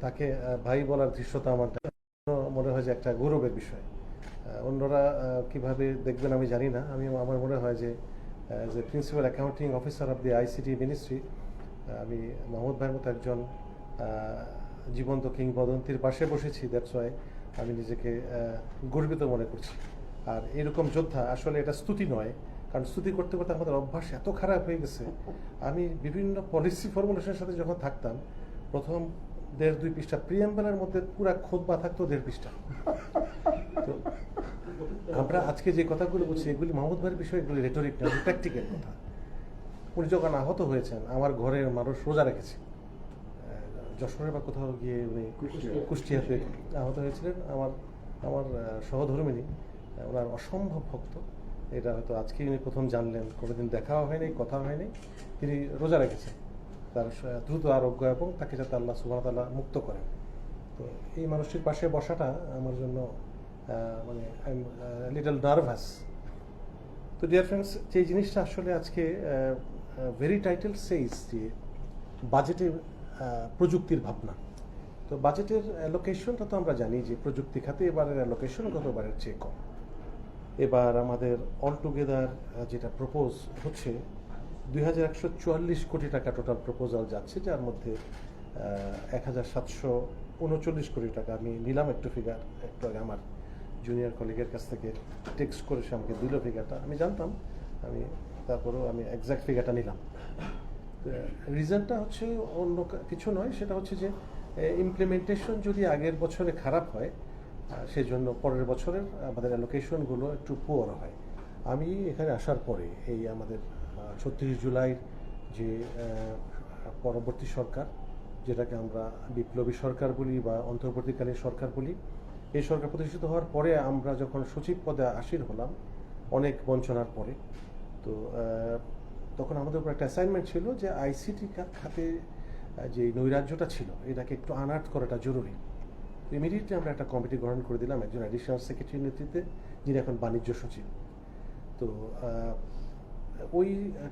তাকে ভাই বলার দৃশ্যটা আমার মনে হয় যে একটা গৌরবের বিষয়। অন্যরা কিভাবে দেখবেন আমি জানি না। আমার মনে হয় যে principal accounting officer of the ICT ministry, আমি মাহমুদ ভাইয়ের মতো একজন জীবন্ত কিংবদন্তির পাশে বসেছি। দ্যাটস ওয়াই আমি নিজেকে গর্বিত মনে করছি। আর এরকম যোদ্ধা আসলে এটা স্তুতি নয়, কারণ স্তুতি করতে করতে আমাদের অভ্যাস এত খারাপ হয়ে গেছে। আমি বিভিন্ন পলিসি ফর্মুলেশনের সাথে যখন থাকতাম, প্রথম 1.5-2 পৃষ্ঠা প্রিয়াম্বলের মধ্যে পুরা খোদবা থাকতো 1.5 পৃষ্ঠা। তো আমরা আজকে যে কথাগুলো বলছি এগুলি মাহমুদ ভাইয়ের বিষয়ে, এগুলি রেটরিক না, প্র্যাকটিক্যাল কথা। উনি যখন আহত হয়েছেন, আমার ঘরের মানুষ রোজা রেখেছে। যশোরে বা কোথাও গিয়ে উনি কুষ্টিয়াতে আহত হয়েছিলেন। আমার আমার সহধর্মিণী, ওনার অসম্ভব ভক্ত। এটা হয়তো আজকে উনি প্রথম জানলেন, কোনোদিন দেখাও হয়নি, কথা হয়নি। তিনি রোজা রেখেছেন তার দ্রুত আরোগ্য এবং তাকে যাতে আল্লাহ সুবহানাহু ওয়া তাআলা মুক্ত করেন। তো এই মানুষটির পাশে বসাটা আমার জন্য মানে আই এম লিটল নার্ভাস। তো ডিয়ার ফ্রেন্ডস, যে জিনিসটা আসলে আজকে ভেরি টাইটেল সেইজ যে বাজেটের প্রযুক্তির ভাবনা। তো বাজেটের অ্যালোকেশনটা তো আমরা জানি যে প্রযুক্তি খাতে এবারের অ্যালোকেশন গতবারের চেয়ে কম। এবার আমাদের অল টুগেদার যেটা প্রপোজ হচ্ছে 2144 কোটি টাকা টোটাল প্রপোজাল যাচ্ছে, যার মধ্যে 1739 কোটি টাকা আমি নিলাম একটু ফিগার একটু আগে আমার জুনিয়র কলিগের কাছ থেকে টেক্সট করে সে আমাকে দিল ফিগারটা। আমি জানতাম, তারপরেও আমি এক্স্যাক্ট ফিগারটা নিলাম। রিজনটা হচ্ছে অন্য কিছু নয়, সেটা হচ্ছে যে ইমপ্লিমেন্টেশন যদি আগের বছরে খারাপ হয়, সেজন্য পরের বছরের আমাদের অ্যালোকেশনগুলো একটু পুয়ার হয়। আমি এখানে আসার পরে এই আমাদের 36 জুলাইয়ের যে পরবর্তী সরকার, যেটাকে আমরা বিপ্লবী সরকার বলি বা অন্তর্বর্তীকালীন সরকার বলি, এই সরকার প্রতিষ্ঠিত হওয়ার পরে আমরা যখন সচিব পদে আসীন হলাম অনেক বঞ্চনার পরে, তো তখন আমাদের উপর একটা অ্যাসাইনমেন্ট ছিল যে আইসিটি খাতে যে নৈরাজ্যটা ছিল এটাকে একটু আনআর্থ করাটা জরুরি। ইমিডিয়েটলি আমরা একটা কমিটি গঠন করে দিলাম একজন অ্যাডিশনাল সেক্রেটারির নেতৃত্বে, যিনি এখন বাণিজ্য সচিব। তো ওই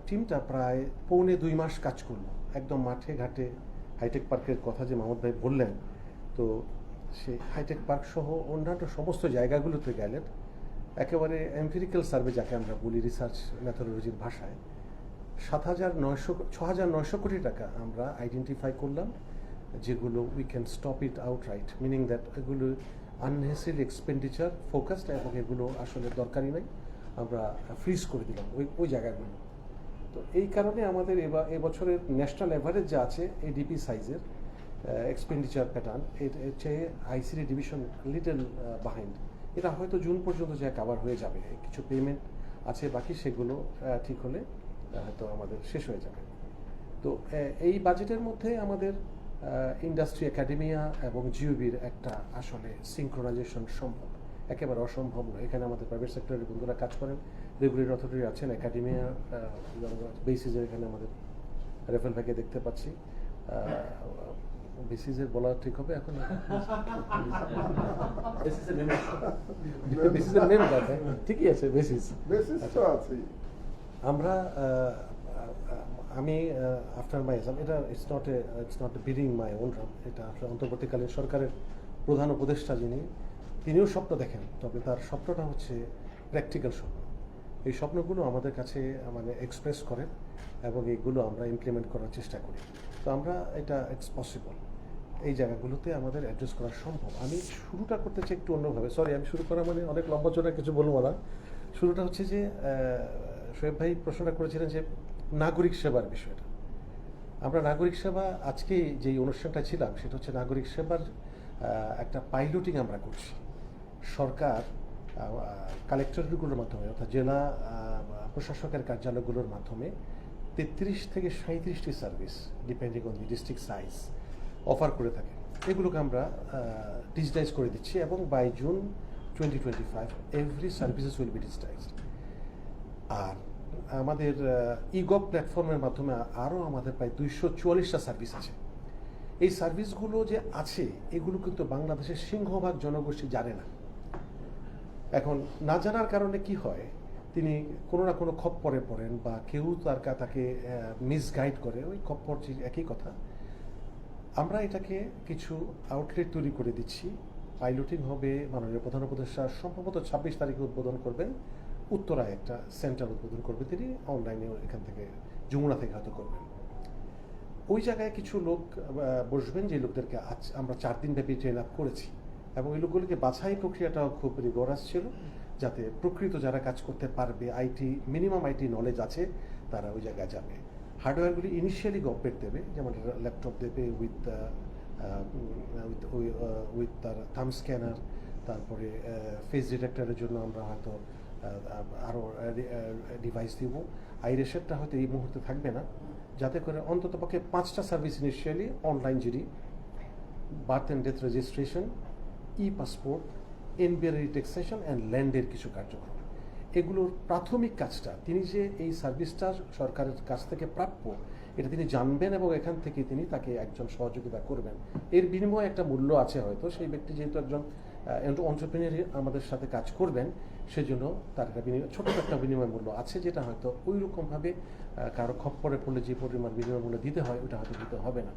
টিমটা প্রায় 1.25 মাস কাজ করলো, একদম মাঠে ঘাটে। হাইটেক পার্কের কথা যে মাহমুদ ভাই বললেন, তো সেই হাইটেক পার্ক সহ অন্যান্য সমস্ত জায়গাগুলোতে গেলেন। একেবারে এমপিরিক্যাল সার্ভে যাকে আমরা বলি রিসার্চ মেথোডোলজির ভাষায়, 6,900 কোটি টাকা আমরা আইডেন্টিফাই করলাম, যেগুলো we can stop it outright, meaning that এগুলো আননেসেসারি এক্সপেন্ডিচার ফোকাসড এবং এগুলো আসলে দরকারি নাই, আমরা ফ্রিজ করে দিলাম ওই জায়গাগুলো। তো এই কারণে আমাদের এবছরের ন্যাশনাল অ্যাভারেজ যা আছে এডিপি সাইজের এক্সপেন্ডিচার প্যাটার্ন, এর চেয়ে আইসিডি ডিভিশন লিটল বাহাইন্ড। এটা হয়তো জুন পর্যন্ত যা কাভার হয়ে যাবে, কিছু পেমেন্ট আছে বাকি, সেগুলো ঠিক হলে হয়তো আমাদের শেষ হয়ে যাবে। তো এই বাজেটের মধ্যে আমাদের ইন্ডাস্ট্রি, একাডেমিয়া এবং জিওবির একটা আসলে সিনক্রোনাইজেশন সম্ভব, একেবারে অসম্ভব নয়। এখানে আমাদের প্রাইভেট সেক্টরের বন্ধুরা কাজ করেন, রেগুলেটরি অথরিটি আছেন, একাডেমিয়া বেসিসের এখানে আমাদের রেফেল ভাইকে দেখতে পাচ্ছি। বেসিসের বলা ঠিক হবে এখন? বেসিসের নেম আছে, ঠিকই আছে, বেসিস তো আছে। আমরা আমি আফটার মাই এক্সাম, এটা it's not beating my own drum, এটা আসলে অন্তর্বর্তীকালীন সরকারের প্রধান উপদেষ্টা যিনি, তিনিও স্বপ্ন দেখেন, তবে তার স্বপ্নটা হচ্ছে প্র্যাকটিক্যাল স্বপ্ন। এই স্বপ্নগুলো আমাদের কাছে মানে এক্সপ্রেস করেন এবং এইগুলো আমরা ইমপ্লিমেন্ট করার চেষ্টা করি। তো আমরা ইটস পসিবল, এই জায়গাগুলোতে আমাদের অ্যাড্রেস করা সম্ভব। আমি শুরুটা করতে চাই একটু অন্যভাবে। সরি, আমি শুরু করা মানে অনেক লম্বা চড়া কিছু বলবো না। শুরুটা হচ্ছে যে শোয়েব ভাই প্রশ্নটা করেছিলেন যে নাগরিক সেবার বিষয়টা। আমরা নাগরিক সেবা, আজকে যেই অনুষ্ঠানটা ছিলাম সেটা হচ্ছে নাগরিক সেবার একটা পাইলটিং আমরা করছি। সরকার কালেক্টরগুলোর মাধ্যমে, অর্থাৎ জেলা প্রশাসকের কার্যালয়গুলোর মাধ্যমে 33 থেকে 37টি service depending on the district size offer করে থাকে। এগুলোকে আমরা ডিজিটাইজ করে দিচ্ছি এবং by June 2025 every services will be digitised. আর আমাদের ইগভ প্ল্যাটফর্মের মাধ্যমে আরও আমাদের প্রায় 244টা সার্ভিস আছে। এই সার্ভিসগুলো যে আছে এগুলো কিন্তু বাংলাদেশের সিংহভাগ জনগোষ্ঠী জানে না। এখন না জানার কারণে কি হয়, তিনি কোনো না কোনো খপ্পরে পড়েন বা কেউ তাকে মিসগাইড করে, ওই খপ্পর একই কথা। আমরা এটাকে কিছু আউটলেট তৈরি করে দিচ্ছি। পাইলটিং হবে, মাননীয় প্রধান উপদেষ্টা সম্ভবত 26 তারিখে উদ্বোধন করবেন। উত্তরায় একটা সেন্টার উদ্বোধন করবে তিনি, অনলাইনে এখান থেকে যমুনা থেকে হয়তো করবেন। ওই জায়গায় কিছু লোক বসবেন, যে লোকদেরকে আজ আমরা 4 দিন ব্যাপী ট্রেন আপ করেছি, এবং ওই লোকগুলিকে বাছাই প্রক্রিয়াটাও খুব রিগরাস ছিল, যাতে প্রকৃত যারা কাজ করতে পারবে, মিনিমাম আইটি নলেজ আছে, তারা ওই জায়গায় যাবে। হার্ডওয়্যারগুলি ইনিশিয়ালি গভর্নমেন্ট দেবে, যেমন ল্যাপটপ দেবে উইথ তার থাম স্ক্যানার, তারপরে ফেস ডিটেক্টরের জন্য আমরা হয়তো আরও ডিভাইস দিব। আইরেশেরটা হয়তো এই মুহূর্তে থাকবে না, যাতে করে অন্তত পক্ষে 5টা service initially online GD, birth and death registration, passport, NBR taxation and ল্যান্ডের কিছু কার্যক্রম, এগুলোর প্রাথমিক কাজটা তিনি যে এই সার্ভিসটা সরকারের কাছ থেকে প্রাপ্য, এটা তিনি জানবেন এবং এখান থেকে তিনি তাকে একজন সহযোগিতা করবেন। এর বিনিময়ে একটা মূল্য আছে, হয়তো সেই ব্যক্তি যেহেতু একজন এন্টারপ্রেনিয়ার আমাদের সাথে কাজ করবেন, সেজন্য তার একটা ছোট একটা বিনিময় মূল্য আছে, যেটা হয়তো ওই রকমভাবে কারো খপ্পরে পড়লে যে পরিমাণ বিনিময় মূল্য দিতে হয় ওটা হয়তো দিতে হবে না।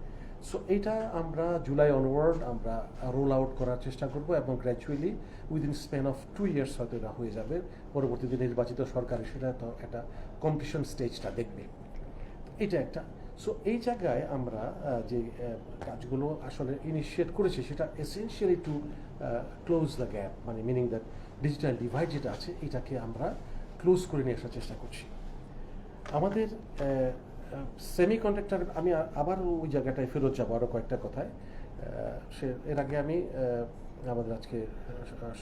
সো এইটা আমরা জুলাই অনওয়ার্ড আমরা রোল আউট করার চেষ্টা করব, এবং gradually within span of 2 years হয়তো এটা হয়ে যাবে। পরবর্তীতে নির্বাচিত সরকার সেটা তো একটা কম্পিটিশন স্টেজটা দেখবে। এটা একটা। সো এই জায়গায় আমরা যে কাজগুলো আসলে ইনিশিয়েট করেছি, সেটা essentially to close the gap, মানে মিনিং দ্যাট ডিজিটাল ডিভাইড যেটা আছে এটাকে আমরা ক্লোজ করে নিয়ে আসার চেষ্টা করছি। আমাদের সেমিকন্ডাক্টর, আমি আবার ওই জায়গাটায় ফেরত যাবো আরও কয়েকটা কথায়। এর আগে আমি আমাদের আজকে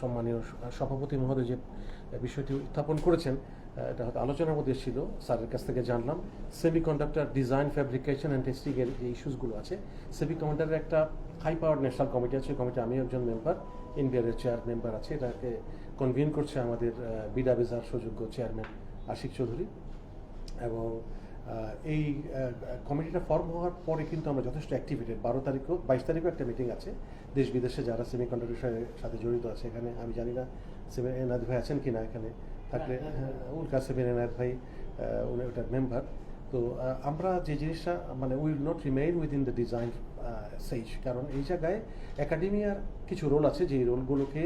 সম্মানীয় সভাপতি মহোদয় যে বিষয়টি উত্থাপন করেছেন, এটা হয়তো আলোচনার মধ্যে ছিল, স্যারের কাছ থেকে জানলাম সেমিকন্ডাক্টর ডিজাইন, ফ্যাব্রিকেশন অ্যান্ড টেস্টিংয়ের যে ইস্যুসগুলো আছে। সেমিকন্ডাক্টরের একটা হাই পাওয়ার ন্যাশনাল কমিটি আছে, কমিটি আমি একজন মেম্বার, এনবিআরের চেয়ার মেম্বার আছে। এটাকে কনভিন করছে আমাদের বিডাবিজার সুযোগ্য চেয়ারম্যান আশিক চৌধুরী, এবং এই কমিটিটা ফর্ম হওয়ার পরে কিন্তু আমরা যথেষ্ট অ্যাক্টিভেটেড। 22 তারিখও একটা মিটিং আছে, দেশ বিদেশে যারা সেমিকন্ডাক্টরের সাথে জড়িত আছে। এখানে আমি জানি না এনায়েত ভাই আছেন কি না, এখানে থাকলে উল কাসেম এনায়েত ভাই উনি ওটার মেম্বার। তো আমরা যে জিনিসটা মানে will not remain within the design সেজ, কারণ এই জায়গায় একাডেমিয়ার কিছু রোল আছে, যে রোলগুলোকে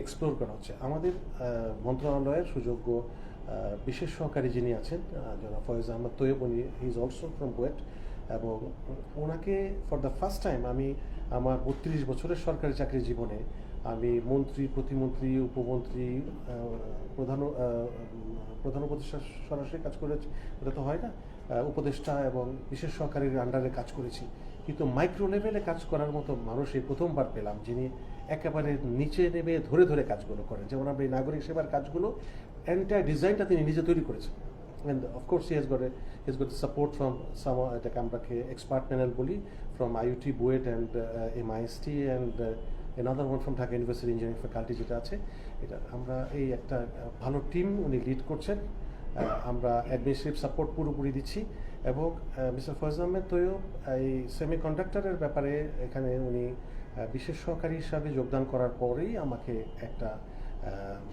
এক্সপ্লোর করা হচ্ছে। আমাদের মন্ত্রণালয়ের সুযোগ্য বিশেষ সহকারী যিনি আছেন, জনাব ফয়েজ আহমদ তৈয়ব, উনি ইজ অলসো ফ্রম বুয়েট, এবং ওনাকে ফর দ্য ফার্স্ট টাইম আমি আমার 32 বছরের সরকারি চাকরি জীবনে আমি মন্ত্রী, প্রতিমন্ত্রী, উপমন্ত্রী, প্রধান উপদেষ্টা সরাসরি কাজ করেছি, ওটা তো হয় না, উপদেষ্টা এবং বিশেষ সহকারীর আন্ডারে কাজ করেছি, কিন্তু মাইক্রো লেভেলে কাজ করার মতো মানুষ এই প্রথমবার পেলাম, যিনি একেবারে নিচে নেমে ধরে ধরে কাজগুলো করেন। যেমন আমরা এই নাগরিক সেবার কাজগুলো এন্টায়ার ডিজাইনটা তিনি নিজে তৈরি করেছেন, and of course he has got the support from some এটাকে আমরা expert panel বলি, from IUT Buet and MIST and another one from Dhaka University Engineering Faculty যেটা আছে। এটা আমরা এই একটা ভালো টিম উনি লিড করছেন, আমরা অ্যাডমিনিস্ট্রেটিভ সাপোর্ট পুরোপুরি দিচ্ছি, এবং মিস্টার ফয়েজ আহমেদ তৈয়ব এই সেমিকন্ডাক্টরের ব্যাপারে এখানে উনি বিশেষ সহকারী হিসাবে যোগদান করার পরেই আমাকে একটা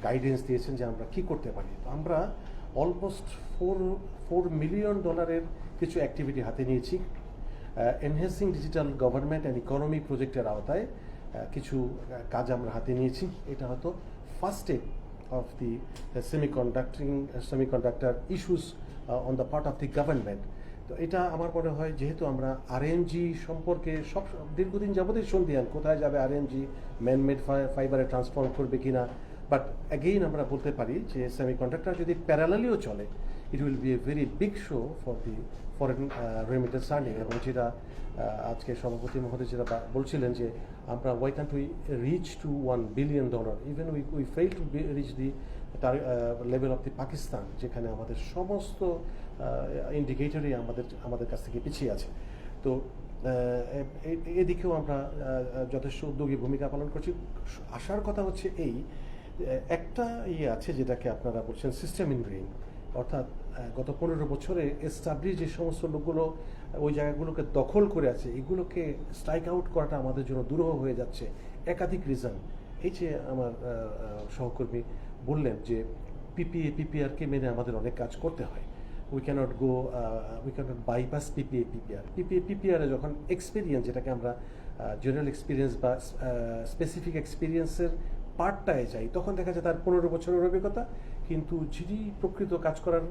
গাইডেন্স দিয়েছেন যে আমরা কি করতে পারি। তো আমরা অলমোস্ট $4 মিলিয়ন কিছু অ্যাক্টিভিটি হাতে নিয়েছি। Enhancing digital government and economy প্রজেক্টের আওতায় কিছু কাজ আমরা হাতে নিয়েছি। এটা হয়তো first step of the semiconductor issues on the part of the government. তো এটা আমার মনে হয়, যেহেতু আমরা আরএনজি সম্পর্কে সব দীর্ঘদিন যাবতীয় সন্ধিয়ান, কোথায় যাবে আরএনজি, ম্যানমেড ফাইবারে ট্রান্সফর্ম করবে কিনা, বাট অ্যাগেইন আমরা বলতে পারি যে সেমিকন্ডাক্টর যদি প্যারালালিও চলে, it will be a very big show for the foreign remittance earning. এবং যেটা আজকে সভাপতি মহোদয় যেটা বলছিলেন যে আমরা why can't we reach to $1 billion, even we fail to reach the level of the Pakistan, যেখানে আমাদের সমস্ত ইন্ডিকেটরই আমাদের কাছ থেকে পিছিয়ে আছে। তো এদিকেও আমরা যথেষ্ট উদ্যোগী ভূমিকা পালন করছি। আসার কথা হচ্ছে এই একটা আছে যেটাকে আপনারা বলছেন সিস্টেম ইনগ্রেইন, অর্থাৎ গত 15 বছরে এস্টাবলিশ যে সমস্ত লোকগুলো ওই জায়গাগুলোকে দখল করে আছে, এগুলোকে স্ট্রাইক আউট করাটা আমাদের জন্য দুরূহ হয়ে যাচ্ছে। একাধিক রিজন, এই যে আমার সহকর্মী বললেন যে পিপিআরকে মেনে আমাদের অনেক কাজ করতে হয়। We cannot go, we cannot bypass পিপিআরে যখন এক্সপিরিয়েন্স, যেটাকে আমরা জেনারেল এক্সপিরিয়েন্স বা স্পেসিফিক এক্সপিরিয়েন্সের পার্টটায় যাই, তখন দেখা যায় তার 15 বছরের অভিজ্ঞতা, কিন্তু যিনি প্রকৃত কাজ করার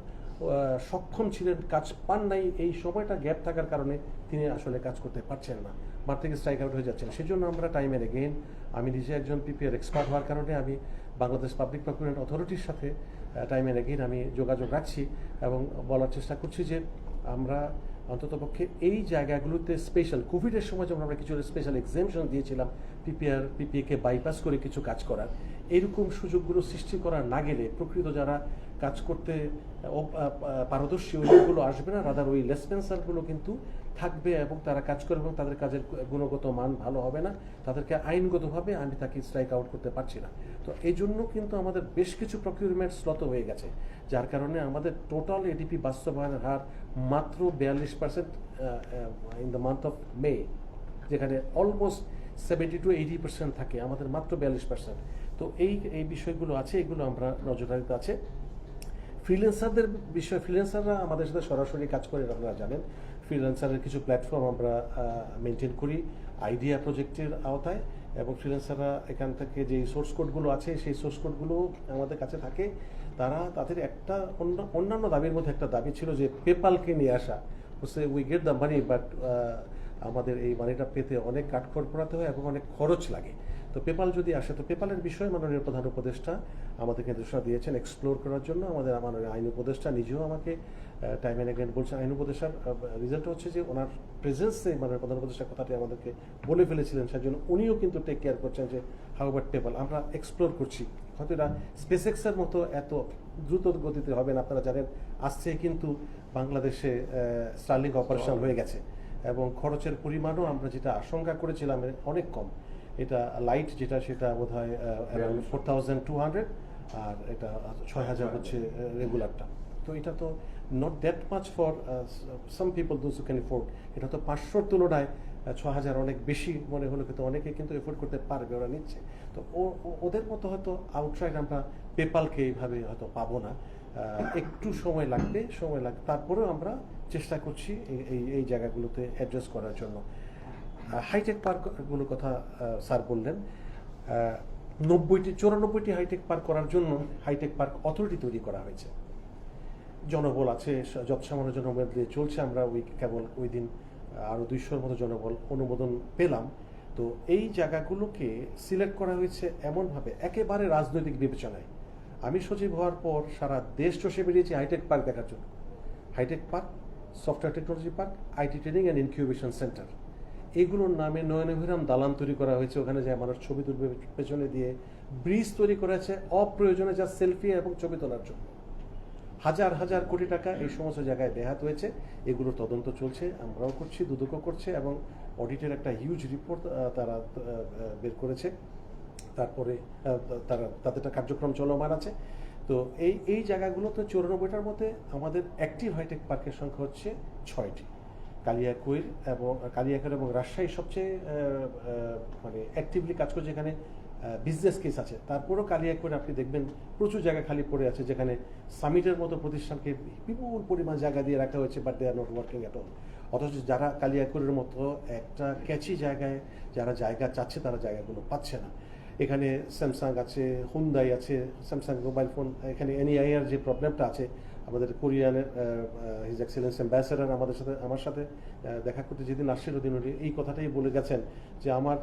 সক্ষম ছিলেন, কাজ পান নাই, এই সময়টা গ্যাপ থাকার কারণে তিনি আসলে কাজ করতে পারছেন না, মাঠ থেকে স্ট্রাইক আউট হয়ে যাচ্ছেন। সেই জন্য আমরা টাইম এন্ড এগেইন, আমি নিজে একজন পিপিআর এক্সপার্ট হওয়ার কারণে আমি বাংলাদেশ পাবলিক প্রকিউরমেন্ট অথরিটির সাথে টাইম এন্ড এগেইন আমি যোগাযোগ রাখছি এবং বলার চেষ্টা করছি যে আমরা অন্ততপক্ষে এই জায়গাগুলোতে স্পেশাল, কোভিডের সময় যেমন আমরা কিছু স্পেশাল এক্সামশন দিয়েছিলাম পিপিএকে বাইপাস করে কিছু কাজ করার, এইরকম সুযোগগুলো সৃষ্টি করা না গেলে প্রকৃত যারা কাজ করতে পারদর্শী ওইগুলো আসবে না, রাদার ওই লেসপেন্সারগুলো কিন্তু থাকবে এবং তারা কাজ করবে এবং তাদের কাজের গুণগত মান ভালো হবে না, তাদেরকে আইনগতভাবে আমি তাকে স্ট্রাইক আউট করতে পারছি না। তো এই জন্য কিন্তু আমাদের বেশ কিছু প্রকিউরমেন্ট স্লথ হয়ে গেছে, যার কারণে আমাদের টোটাল এডিপি বাস্তবায়নের হার মাত্র 42% in the month of May, যেখানে অলমোস্ট 70-80% থাকে, আমাদের মাত্র 42%। তো এই বিষয়গুলো আছে, এগুলো আমরা নজরদারিতে আছে। ফ্রিল্যান্সারদের বিষয়, ফ্রিল্যান্সাররা আমাদের সাথে সরাসরি কাজ করে, আপনারা জানেন। ফ্রিল্যান্সারের কিছু প্ল্যাটফর্ম আমরা মেনটেন করি আইডিয়া প্রজেক্টের আওতায়, এবং ফ্রিল্যান্সাররা এখান থেকে যে সোর্স কোডগুলো আছে সেই সোর্স কোডগুলো আমাদের কাছে থাকে। তাদের একটা অন্যান্য দাবির মধ্যে একটা দাবি ছিল যে পেপালকে নিয়ে আসা, হচ্ছে we get the money, but আমাদের এই মানিটা পেতে অনেক কাঠখড় পোড়াতে হয় এবং অনেক খরচ লাগে। তো পেপাল যদি আসে, তো পেপালের বিষয়ে মাননীয় প্রধান উপদেষ্টা আমাদেরকে নির্দেশনা দিয়েছেন এক্সপ্লোর করার জন্য। আমাদের মাননীয় আইন উপদেষ্টা নিজেও আমাকে টাইম অ্যান্ড অ্যাগেন বলছেন। আইন উপদেষ্টার রিজাল্ট হচ্ছে যে ওনার প্রেজেন্সে মাননীয় প্রধান উপদেষ্টার কথাটি আমাদেরকে বলে ফেলেছিলেন, সেই জন্য উনিও কিন্তু টেক কেয়ার করছেন যে হাউ অ্যাবাউট পেপাল আমরা এক্সপ্লোর করছি। হয়তো এটা স্পেসএক্সের মতো এত দ্রুত গতিতে হবে না, আপনারা জানেন আসছে কিন্তু বাংলাদেশে স্টার্লিং অপারেশন হয়ে গেছে এবং খরচের পরিমাণও আমরা যেটা আশঙ্কা করেছিলাম অনেক কম। এটা লাইট যেটা, সেটা বোধ হয় অ্যারাউন্ড 4200, আর এটা 6000 হচ্ছে রেগুলারটা। তো এটা তো not that much for some people those who can afford. এটা তো 500 তুলনায় 6000 অনেক বেশি মনে হলো, কিন্তু অনেকে কিন্তু এফোর্ড করতে পারবে, ওরা নিচ্ছে। তো ওদের মতো হয়তো আউটসাইড আমরা পেপালকে এইভাবে হয়তো পাবো না, একটু সময় লাগবে, তারপরেও আমরা চেষ্টা করছি এই জায়গাগুলোতে অ্যাড্রেস করার জন্য। হাইটেক পার্কগুলোর কথা স্যার বললেন, 94টি হাইটেক পার্ক করার জন্য হাইটেক পার্ক অথরিটি তৈরি করা হয়েছে। জনবল আছে, যৎসামান্য জনবল দিয়ে চলছে। আমরা কেবল ওই দিন আরও 200-র মতো জনবল অনুমোদন পেলাম। তো এই জায়গাগুলোকে সিলেক্ট করা হয়েছে এমনভাবে, একেবারে রাজনৈতিক বিবেচনায়। আমি সচিব হওয়ার পর সারা দেশ চষে বেরিয়েছি হাইটেক পার্ক দেখার জন্য। High tech park, software technology park, IT training and incubation centre, এগুলোর নামে নয়নাভিরাম দালান তৈরি করা হয়েছে। ওখানে যে মানুষ ছবি তুলবে, পেছনে দিয়ে ব্রিজ তৈরি করা হয়েছে অপ্রয়োজনে, যা সেলফি এবং ছবি তোলার জন্য। হাজার হাজার কোটি টাকা এই সমস্ত জায়গায় ব্যাহাত হয়েছে। এগুলো তদন্ত চলছে, আমরাও করছি, দুদকও করছে, এবং অডিটের একটা হিউজ রিপোর্ট তারা বের করেছে। তারপরে তাদেরটা কার্যক্রম চলমান আছে। তো এই জায়গাগুলোতে 94টার মধ্যে আমাদের অ্যাক্টিভ হাইটেক পার্কের সংখ্যা হচ্ছে 6টি। কালিয়াকৈর এবং রাজশাহী সবচেয়ে মানে অ্যাক্টিভলি কাজ করছে, যেখানে বিজনেস কেস আছে। তারপরেও কালিয়াকৈর আপনি দেখবেন প্রচুর জায়গা খালি পড়ে আছে, যেখানে সামিটের মতো প্রতিষ্ঠানকে বিপুল পরিমাণ জায়গা দিয়ে রাখা হয়েছে, but they are not working at all. অথচ যারা কালিয়াকৈরের মতো একটা ক্যাচি জায়গায় যারা জায়গা চাচ্ছে, তারা জায়গাগুলো পাচ্ছে না। এখানে স্যামসাং আছে, হুন্দাই আছে, স্যামসাং মোবাইল ফোন। এখানে এনইআইআর যে প্রবলেমটা আছে, আমাদের কোরিয়ানের হিজ এক্সেলেন্স অ্যাম্বাসেডার আমার সাথে দেখা করতে যেদিন আসছিল, দিন উনি এই কথাটাই বলে গেছেন যে আমার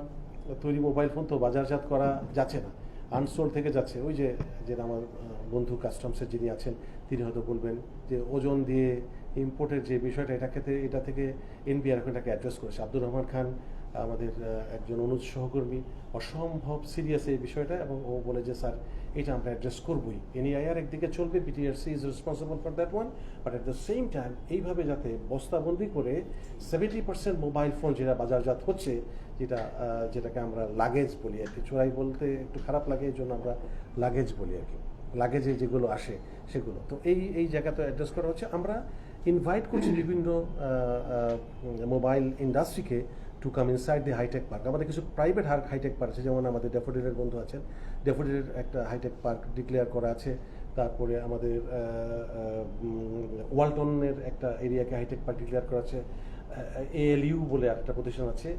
তৈরি মোবাইল ফোন তো বাজারজাত করা যাচ্ছে না, আনসোল্ড থেকে যাচ্ছে। ওই যে যেটা আমার বন্ধু কাস্টমসের যিনি আছেন, তিনি হয়তো বলবেন যে ওজন দিয়ে ইম্পোর্টের যে বিষয়টা, এটা থেকে এনবিআর এখন এটাকে অ্যাড্রেস করেছে। আব্দুর রহমান খান আমাদের একজন অনুজ সহকর্মী, অসম্ভব সিরিয়াস এই বিষয়টা, এবং ও বলে যে স্যার এটা আমরা অ্যাড্রেস করবই। এনইআইআর একদিকে চলবে, BTRC is responsible for that one, but at the same time এইভাবে যাতে বস্তাবন্দি করে 70% মোবাইল ফোন যেটা বাজারজাত হচ্ছে, যেটাকে আমরা লাগেজ বলি আর কি, চোরাই বলতে একটু খারাপ লাগে, এই জন্য আমরা লাগেজ বলি আর কি, লাগেজে যেগুলো আসে সেগুলো। তো এই জায়গাতে অ্যাড্রেস করা হচ্ছে। আমরা ইনভাইট করছি বিভিন্ন মোবাইল ইন্ডাস্ট্রিকে to come inside the hi tech park. আমাদের কিছু প্রাইভেট হাইটেক পার্ক আছে, যেমন আমাদের ড্যাফোডিলের বন্ধু আছেন, ড্যাফোডিলের একটা হাইটেক পার্ক ডিক্লেয়ার করা আছে, তারপরে আমাদের ওয়ালটনের একটা এরিয়াকে হাইটেক পার্ক ডিক্লেয়ার করা আছে, ALU বলে একটা প্রতিষ্ঠান আছে,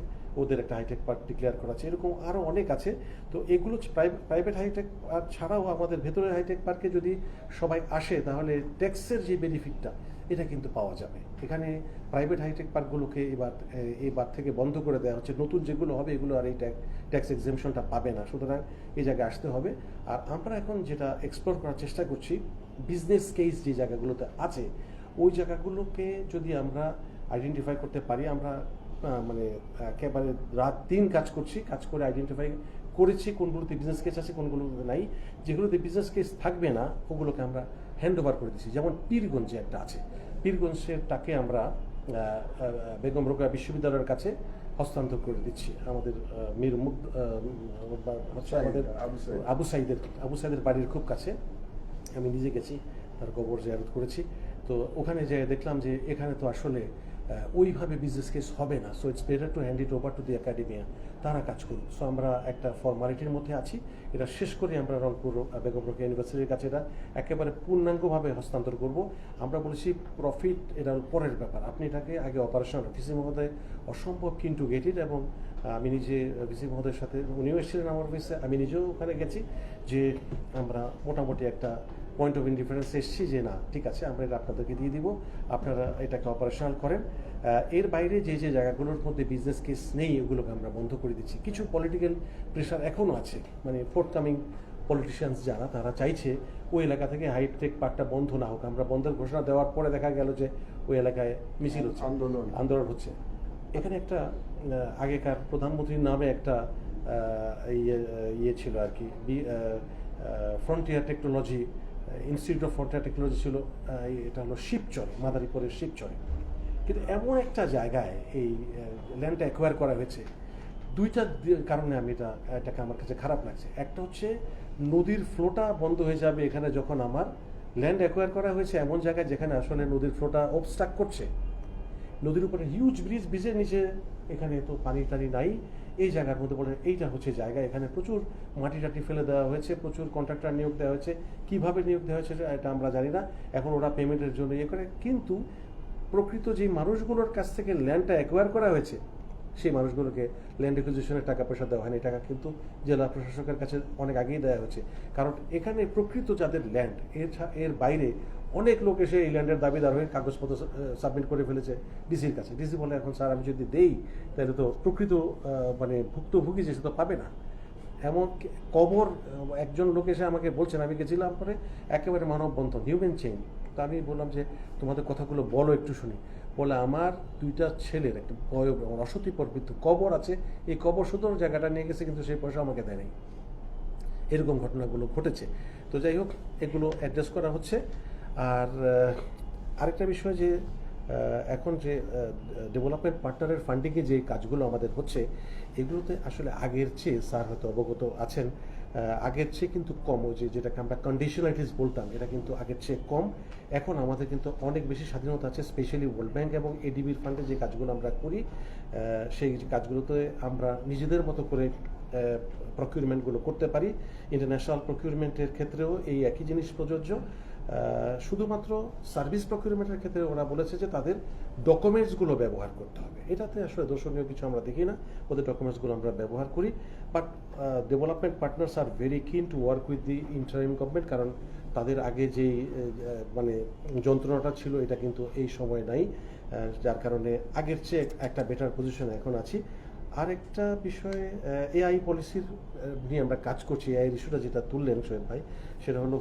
ওদের একটা হাইটেক পার্ক ডিক্লেয়ার করা আছে, এরকম আরও অনেক আছে। তো এগুলো প্রাইভেট হাইটেক পার্ক ছাড়াও আমাদের ভেতরের হাইটেক পার্কে যদি সবাই আসে তাহলে ট্যাক্সের যে বেনিফিটটা এটা কিন্তু পাওয়া যাবে। এখানে প্রাইভেট হাইটেক পার্কগুলোকে এবার থেকে বন্ধ করে দেওয়া হচ্ছে, নতুন যেগুলো হবে এগুলো আর এই ট্যাক্স এক্সেমশনটা পাবে না, সুতরাং এই জায়গায় আসতে হবে। আর আমরা এখন যেটা এক্সপ্লোর করার চেষ্টা করছি, বিজনেস কেস যে জায়গাগুলোতে আছে ওই জায়গাগুলোকে যদি আমরা আইডেন্টিফাই করতে পারি, আমরা মানে একেবারে রাত দিন কাজ করে আইডেন্টিফাই করেছি কোনগুলোতে বিজনেস কেস আছে কোনগুলোতে নাই। যেগুলোতে বিজনেস কেস থাকবে না ওগুলোকে আমরা হ্যান্ড ওভার করে দিচ্ছি। যেমন পীরগঞ্জে একটা আছে, পীরগঞ্জেরটাকে আমরা বেগম রোকেয়া বিশ্ববিদ্যালয়ের কাছে হস্তান্তর করে দিচ্ছি। আমাদের মীর আমাদের আবু সাইদের বাড়ির খুব কাছে, আমি নিজে গেছি, তার কবর জিয়ারত করেছি। তো ওখানে যেয়ে দেখলাম যে এখানে তো আসলে ওইভাবে বিজনেস কেস হবে না, so it's better to hand it over to the academia, তারা কাজ করুক। সো আমরা একটা ফর্মালিটির মধ্যে আছি, এটা শেষ করে আমরা রংপুর বেগম রোকেয়া ইউনিভার্সিটির কাছে এটা একেবারে পূর্ণাঙ্গভাবে হস্তান্তর করব। আমরা বলেছি প্রফিট এটা পরের ব্যাপার, আপনি এটাকে আগে অপারেশনাল। ভিসি মহোদয় অসম্ভব কিন্তু গেট ইট, এবং আমি নিজে ভিসি মহোদয়ের সাথে, উনিও এসেছিলেন আমার অফিসে, আমি নিজেও ওখানে গেছি, যে আমরা মোটামুটি একটা পয়েন্ট অফ ইন্ডিফারেন্স এসেছি যে না ঠিক আছে আমরা এটা আপনাদেরকে দিয়ে দিব, আপনারা এটাকে অপারেশনাল করেন। এর বাইরে যে যে জায়গাগুলোর মধ্যে বিজনেস কেস নেই ওগুলোকে আমরা বন্ধ করে দিচ্ছি। কিছু পলিটিক্যাল প্রেশার এখনও আছে, মানে ফোর্থকামিং পলিটিশিয়ানস যারা তারা চাইছে ওই এলাকা থেকে হাইটেক পার্কটা বন্ধ না হোক। আমরা বন্ধের ঘোষণা দেওয়ার পরে দেখা গেল যে ওই এলাকায় মিছিল হচ্ছে, আন্দোলন হচ্ছে। এখানে একটা আগেকার প্রধানমন্ত্রীর নামে একটা ইয়ে ছিল আর কি, frontier technology institute of frontier technology ছিল, এটা হলো শিবচরে, মাদারীপুরের শিবচরে। কিন্তু এমন একটা জায়গায় এই ল্যান্ডটা অ্যাকোয়ার করা হয়েছে, দুইটা কারণে আমি এটাকে আমার কাছে খারাপ লাগছে। একটা হচ্ছে নদীর ফ্লোটা বন্ধ হয়ে যাবে এখানে, যখন আমার ল্যান্ড অ্যাকোয়ার করা হয়েছে এমন জায়গায় যেখানে আসলে নদীর ফ্লোটা অবস্ট্রাক করছে। নদীর উপরে হিউজ ব্রিজের নিচে এখানে তো পানি টানি নাই, এই জায়গার মধ্যে বলে এইটা হচ্ছে জায়গা, এখানে প্রচুর মাটি টাটি ফেলে দেওয়া হয়েছে, প্রচুর কন্ট্রাক্টর নিয়োগ দেওয়া হয়েছে। কীভাবে নিয়োগ দেওয়া হয়েছে এটা আমরা জানি না, এখন ওরা পেমেন্টের জন্য ইয়ে করে। কিন্তু প্রকৃত যে মানুষগুলোর কাছ থেকে ল্যান্ডটা অ্যাকোয়ার করা হয়েছে সেই মানুষগুলোকে ল্যান্ড একুইজিশনের টাকা পয়সা দেওয়া হয়নি, টাকা কিন্তু জেলা প্রশাসকের কাছে অনেক আগেই দেওয়া হয়েছে। কারণ এখানে প্রকৃত যাদের ল্যান্ড, এর বাইরে অনেক লোক এসে এই ল্যান্ডের দাবিদার হয়ে কাগজপত্র সাবমিট করে ফেলেছে ডিসির কাছে। ডিসি বলে এখন স্যার আমি যদি দেই তাহলে তো প্রকৃত মানে ভুক্তভোগী যে সে তো পাবে না। এমন কবর একজন লোক এসে আমাকে বলছেন, আমি গেছিলাম পরে একেবারে মানববন্ধন, হিউম্যান চেইন। তো আমি বললাম যে তোমাদের কথাগুলো বলো একটু শুনি। বলে আমার দুইটা ছেলের একটা অসতি প্রবৃত্ত কবর আছে, এই কবর শুধু জায়গাটা নিয়ে গেছে কিন্তু সেই পয়সা আমাকে দেয় নাই। এরকম ঘটনাগুলো ঘটেছে। তো যাই হোক, এগুলো অ্যাড্রেস করা হচ্ছে। আর আরেকটা বিষয় যে এখন যে ডেভেলপমেন্ট পার্টনারের ফান্ডিংয়ে যে কাজগুলো আমাদের হচ্ছে এগুলোতে আসলে আগের চেয়ে, স্যার হয়তো অবগত আছেন, আগের চেয়ে কিন্তু কম। ওই যেটাকে আমরা কন্ডিশনালিটিস বলতাম, এটা কিন্তু আগের চেয়ে কম। এখন আমাদের কিন্তু অনেক বেশি স্বাধীনতা আছে, স্পেশালি ওয়ার্ল্ড ব্যাংক এবং এডিবির ফান্ডে যে কাজগুলো আমরা করি সেই কাজগুলোতে আমরা নিজেদের মতো করে প্রকিউরমেন্টগুলো করতে পারি। ইন্টারন্যাশনাল প্রকিউরমেন্টের ক্ষেত্রেও এই একই জিনিস প্রযোজ্য। শুধুমাত্র সার্ভিস প্রকিউরমেন্টের ক্ষেত্রে ওরা বলেছে যে তাদের ডকুমেন্টসগুলো ব্যবহার করতে হবে। এটাতে আসলে দর্শনীয় কিছু আমরা দেখি না, ওদের ডকুমেন্টসগুলো আমরা ব্যবহার করি। But development partners are very কিন to work with the interim government, কারণ তাদের আগে যেই মানে যন্ত্রণাটা ছিল এটা কিন্তু এই সময় নাই, যার কারণে আগের চেয়ে একটা বেটার পজিশনে এখন আছি। আরেকটা বিষয়ে এআই পলিসির নিয়ে আমরা কাজ করছি। এআই ইস্যুটা যেটা তুললেন সোহেল ভাই, সেটা হলো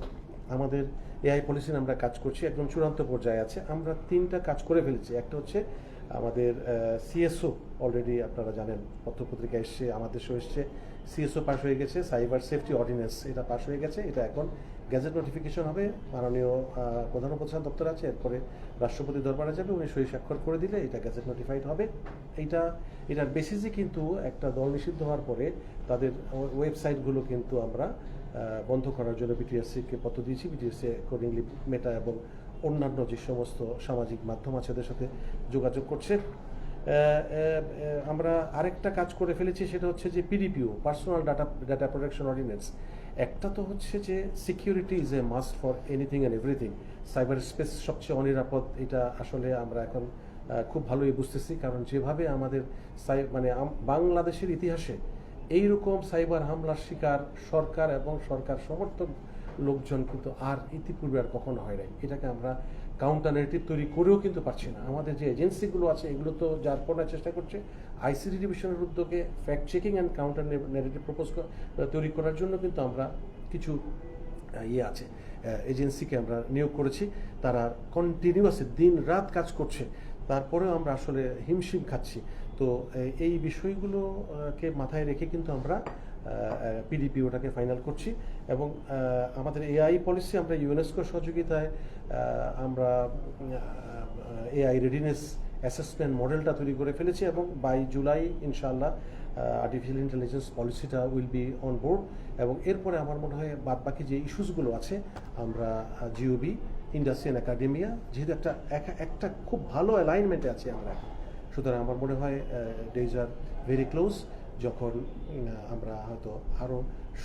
আমাদের এআই পলিসি নিয়ে আমরা কাজ করছি, একদম চূড়ান্ত পর্যায়ে আছে। আমরা 3টা কাজ করে ফেলেছি। একটা হচ্ছে আমাদের সিএসও, অলরেডি আপনারা জানেন পত্রপত্রিকা এসছে, আমাদের শো এসছে, সিএসও পাস হয়ে গেছে। সাইবার সেফটি অর্ডিন্যান্স এটা পাস হয়ে গেছে, এটা এখন গ্যাজেট নোটিফিকেশন হবে, মাননীয় প্রধান উপদেষ্টা দপ্তর আছে, এরপরে রাষ্ট্রপতি দরবারে যাবে, উনি সই স্বাক্ষর করে দিলে এটা গ্যাজেট নোটিফাইড হবে। এটার বেসিসে কিন্তু একটা দল নিষিদ্ধ হওয়ার পরে তাদের ওয়েবসাইটগুলো কিন্তু আমরা বন্ধ করার জন্য বিটিএসসিকে পত্র দিয়েছি। বিটিএসসি অ্যাকর্ডিংলি মেটা এবং অন্যান্য যে সমস্ত সামাজিক মাধ্যম আছে ওদের সাথে যোগাযোগ করছে। আমরা আরেকটা কাজ করে ফেলেছি, সেটা হচ্ছে যে পিডিপিও, পার্সোনাল ডাটা প্রোটেকশন অর্ডিন্যান্স। একটা তো হচ্ছে যে security is a must for anything and everything. Cyber space সবচেয়ে অনিরাপদ, এটা আসলে আমরা এখন খুব ভালোই বুঝতেছি, কারণ যেভাবে আমাদের মানে বাংলাদেশের ইতিহাসে এইরকম সাইবার হামলার শিকার সরকার এবং সরকার সমর্থক লোকজন কিন্তু আর ইতিপূর্বে আর কখনো হয় নাই। এটাকে আমরা কাউন্টার নেগেটিভ তৈরি করেও কিন্তু পারছি না। আমাদের যে এজেন্সিগুলো আছে এগুলো তো যার করার চেষ্টা করছে, আইসিটি ডিভিশনের উদ্যোগে fact checking and counter negative তৈরি করার জন্য কিন্তু আমরা কিছু আছে এজেন্সিকে আমরা নিয়োগ করেছি। তারা কন্টিনিউয়াসলি দিন রাত কাজ করছে, তারপরেও আমরা আসলে হিমশিম খাচ্ছি। তো এই বিষয়গুলোকে মাথায় রেখে কিন্তু আমরা পিডিপি ওটাকে ফাইনাল করছি, এবং আমাদের এআই পলিসি আমরা ইউনেস্কোর সহযোগিতায় আমরা এআই রেডিনেস অ্যাসেসমেন্ট মডেলটা তৈরি করে ফেলেছি, এবং বাই জুলাই ইনশাআল্লাহ আর্টিফিশিয়াল ইন্টেলিজেন্স পলিসিটা উইল বি অন বোর্ড। এবং এরপরে আমার মনে হয় বাদবাকি যে ইস্যুসগুলো আছে আমরা জিওবি, ইন্ডাস্ট্রি অ্যান্ড একাডেমিয়া, যেহেতু একটা খুব ভালো অ্যালাইনমেন্টে আছি আমরা, সুতরাং আমার মনে হয় ডেজ আর ভেরি ক্লোজ, যখন আমরা হয়তো আরও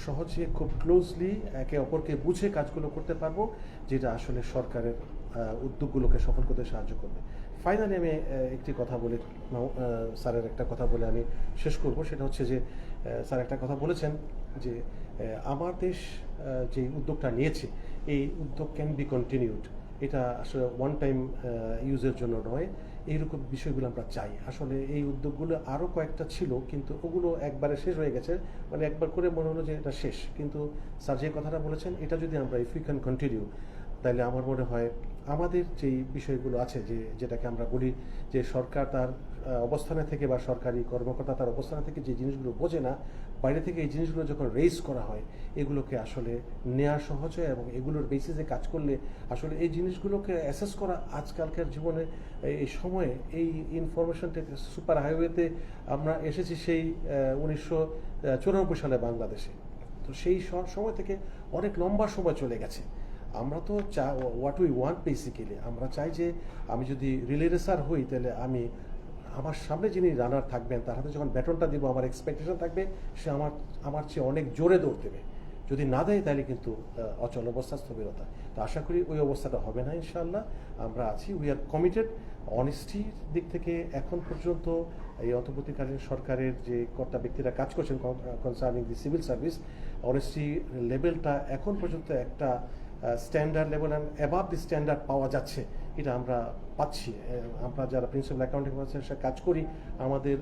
সহজে খুব ক্লোজলি একে অপরকে বুঝে কাজগুলো করতে পারবো, যেটা আসলে সরকারের উদ্যোগগুলোকে সফল করতে সাহায্য করবে। ফাইনালি আমি একটি কথা বলে স্যারের একটা কথা বলে আমি শেষ করব, সেটা হচ্ছে যে স্যার একটা কথা বলেছেন যে আমার দেশ যে উদ্যোগটা নিয়েছে এই উদ্যোগ ক্যান বি কন্টিনিউড। এটা আসলে ওয়ান টাইম ইউজের জন্য নয়, এইরকম বিষয়গুলো আমরা চাই। আসলে এই উদ্যোগগুলো আরও কয়েকটা ছিল, কিন্তু ওগুলো একবারে শেষ হয়ে গেছে, মানে একবার করে মনে হলো যে এটা শেষ। কিন্তু স্যার যে কথাটা বলেছেন, এটা যদি আমরা ইফ ইউ ক্যান কন্টিনিউ, তাহলে আমার মনে হয় আমাদের যেই বিষয়গুলো আছে, যেটাকে আমরা বলি যে সরকার তার অবস্থানে থেকে বা সরকারি কর্মকর্তা তার অবস্থানে থেকে যে জিনিসগুলো বোঝে না, বাইরে থেকে এই জিনিসগুলো যখন রেইজ করা হয় এগুলোকে আসলে নেওয়া সহজ হয়, এবং এগুলোর বেসিসে কাজ করলে আসলে এই জিনিসগুলোকে অ্যাসেস করা আজকালকার জীবনে এই সময়ে এই ইনফরমেশন সুপার হাইওয়েতে আমরা এসেছি সেই 1994 সালে বাংলাদেশে। তো সেই সময় থেকে অনেক লম্বা সময় চলে গেছে। আমরা তো হোয়াট উই ওয়ান্ট বেসিক্যালি, আমরা চাই যে আমি যদি রিলে রেসার হই, তাহলে আমার সামনে যিনি রানার থাকবেন তার হাতে যখন ব্যাটনটা দিব, আমার এক্সপেকটেশন থাকবে সে আমার চেয়ে অনেক জোরে দৌড় দেবে। যদি না দেয় তাহলে কিন্তু অচল অবস্থা, স্থবিরতা। তো আশা করি ওই অবস্থাটা হবে না ইনশাআল্লাহ। আমরা আছি, উই আর কমিটেড। অনেস্টির দিক থেকে এখন পর্যন্ত এই অন্তর্বর্তীকালীন সরকারের যে কর্তা ব্যক্তিরা কাজ করছেন কনসার্নিং দি সিভিল সার্ভিস, অনেস্টি লেভেলটা এখন পর্যন্ত একটা standard level and above the standard পাওয়া যাচ্ছে, এটা আমরা পাচ্ছি। আমরা যারা প্রিন্সিপাল অ্যাকাউন্টিং অফিসার কাজ করি, আমাদের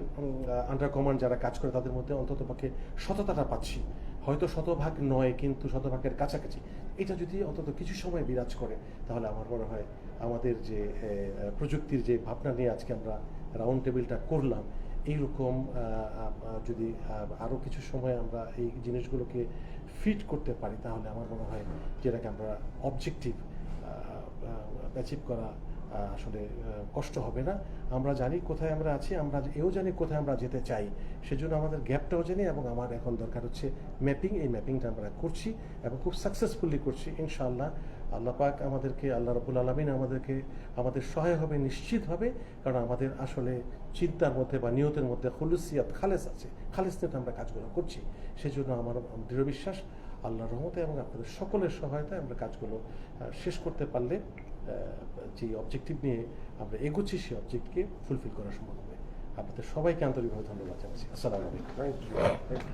আন্ডার কমান্ড যারা কাজ করে, তাদের মধ্যে অন্ততপক্ষে সততাটা পাচ্ছি। হয়তো শতভাগ নয়, কিন্তু শতভাগের কাছাকাছি। এটা যদি অন্তত কিছু সময় বিরাজ করে, তাহলে আমার মনে হয় আমাদের যে প্রযুক্তির যে ভাবনা নিয়ে আজকে আমরা রাউন্ড টেবিলটা করলাম, এইরকম যদি আরও কিছু সময় আমরা এই জিনিসগুলোকে ফিট করতে পারি, তাহলে আমার মনে হয় যেটাকে আমরা অবজেক্টিভ অ্যাচিভ করা আসলে কষ্ট হবে না। আমরা জানি কোথায় আমরা আছি, আমরা এও জানি কোথায় আমরা যেতে চাই, সেজন্য আমাদের গ্যাপটাও জানি। এবং আমার এখন দরকার হচ্ছে ম্যাপিং। এই ম্যাপিংটা আমরা করছি এবং খুব সাকসেসফুলি করছি ইনশাআল্লাহ। আল্লাহ পাক আমাদেরকে, আল্লাহ রাব্বুল আলামিন আমাদের সহায় হবে নিশ্চিতভাবে, কারণ আমাদের আসলে চিন্তার মধ্যে বা নিয়তের মধ্যে খুলুসিয়াত খালেস আছে, খালেস নিয়ে আমরা কাজগুলো করছি। সেজন্য আমার দৃঢ় বিশ্বাস আল্লাহর রহমতে এবং আপনাদের সকলের সহায়তায় আমরা কাজগুলো শেষ করতে পারলে যে অবজেক্টিভ নিয়ে আমরা এগোচ্ছি সেই অবজেক্টকে ফুলফিল করা সম্ভব হবে। আপনাদের সবাইকে আন্তরিকভাবে ধন্যবাদ জানাচ্ছি। আসসালামু আলাইকুম।